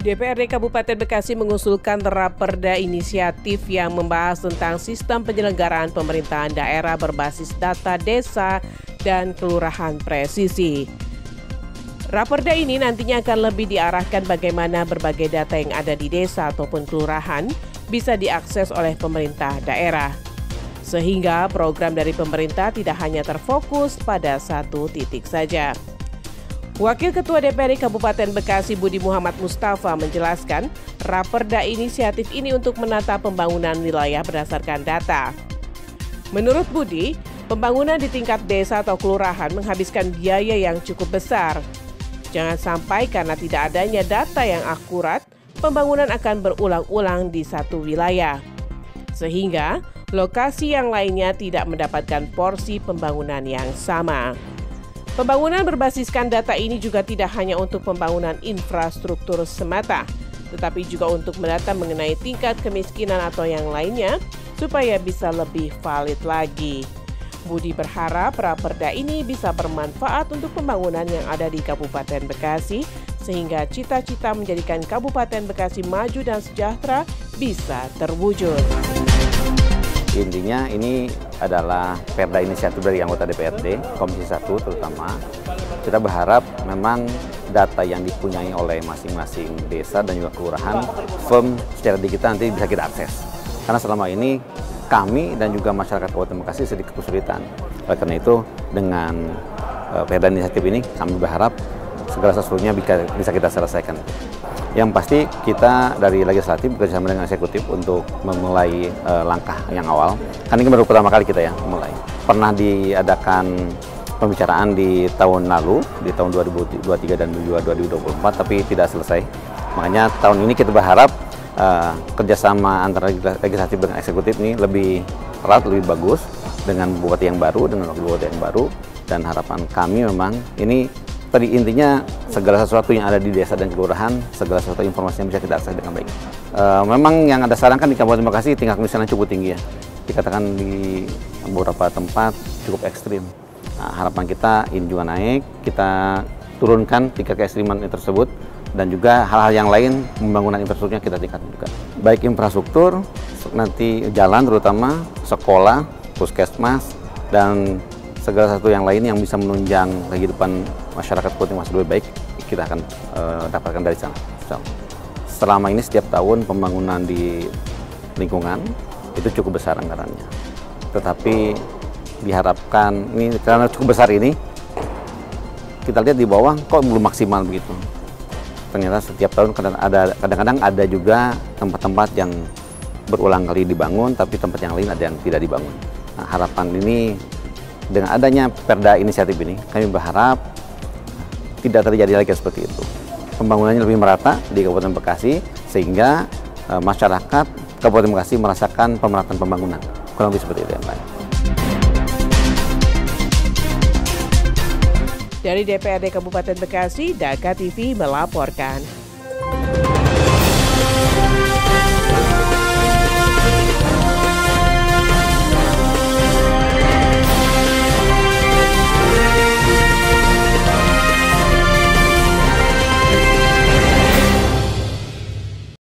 DPRD Kabupaten Bekasi mengusulkan Raperda inisiatif yang membahas tentang sistem penyelenggaraan pemerintahan daerah berbasis data desa dan kelurahan presisi. Raperda ini nantinya akan lebih diarahkan bagaimana berbagai data yang ada di desa ataupun kelurahan bisa diakses oleh pemerintah daerah. Sehingga program dari pemerintah tidak hanya terfokus pada satu titik saja. Wakil Ketua DPRD Kabupaten Bekasi Budi Muhammad Mustafa menjelaskan, Raperda inisiatif ini untuk menata pembangunan wilayah berdasarkan data. Menurut Budi, pembangunan di tingkat desa atau kelurahan menghabiskan biaya yang cukup besar. Jangan sampai karena tidak adanya data yang akurat, pembangunan akan berulang-ulang di satu wilayah. Sehingga lokasi yang lainnya tidak mendapatkan porsi pembangunan yang sama. Pembangunan berbasiskan data ini juga tidak hanya untuk pembangunan infrastruktur semata, tetapi juga untuk mendata mengenai tingkat kemiskinan atau yang lainnya, supaya bisa lebih valid lagi. Budi berharap Raperda ini bisa bermanfaat untuk pembangunan yang ada di Kabupaten Bekasi, sehingga cita-cita menjadikan Kabupaten Bekasi maju dan sejahtera bisa terwujud. Intinya ini adalah perda inisiatif dari anggota DPRD, Komisi 1 terutama. Kita berharap memang data yang dipunyai oleh masing-masing desa dan juga kelurahan firm secara digital nanti bisa kita akses. Karena selama ini kami dan juga masyarakat Kabupaten Bekasi sedikit kesulitan. Oleh karena itu dengan perda inisiatif ini kami berharap segala sesuatunya bisa kita selesaikan. Yang pasti kita dari legislatif bekerjasama dengan eksekutif untuk memulai langkah yang awal. Kan ini baru pertama kali kita ya memulai. Pernah diadakan pembicaraan di tahun lalu, di tahun 2023 dan juga 2024, tapi tidak selesai. Makanya tahun ini kita berharap kerjasama antara legislatif dengan eksekutif ini lebih erat, lebih bagus dengan bupati yang baru, dengan wakil bupati yang baru. Dan harapan kami memang ini tadi intinya segala sesuatu yang ada di desa dan kelurahan, segala sesuatu informasi yang bisa kita akses dengan baik. Memang yang ada sekarang kan di Kabupaten Bekasi tingkat kemiskinan cukup tinggi ya. Dikatakan di beberapa tempat cukup ekstrim. Nah, harapan kita ini juga naik, kita turunkan tingkat keekstriman tersebut dan juga hal-hal yang lain pembangunan infrastrukturnya kita tingkatkan juga. Baik infrastruktur, nanti jalan terutama, sekolah, puskesmas, dan segala satu yang lain yang bisa menunjang kehidupan masyarakat Kabupaten Bekasi lebih baik, kita akan dapatkan dari sana. Selama ini setiap tahun pembangunan di lingkungan itu cukup besar anggarannya. Tetapi diharapkan ini karena cukup besar ini, kita lihat di bawah kok belum maksimal begitu. Ternyata setiap tahun kadang-kadang ada juga tempat-tempat yang berulang kali dibangun, tapi tempat yang lain ada yang tidak dibangun. Nah, harapan ini dengan adanya perda inisiatif ini, kami berharap tidak terjadi lagi seperti itu. Pembangunannya lebih merata di Kabupaten Bekasi, sehingga masyarakat Kabupaten Bekasi merasakan pemerataan pembangunan. Kurang lebih seperti itu yang baik. Dari DPRD Kabupaten Bekasi, Daka TV melaporkan.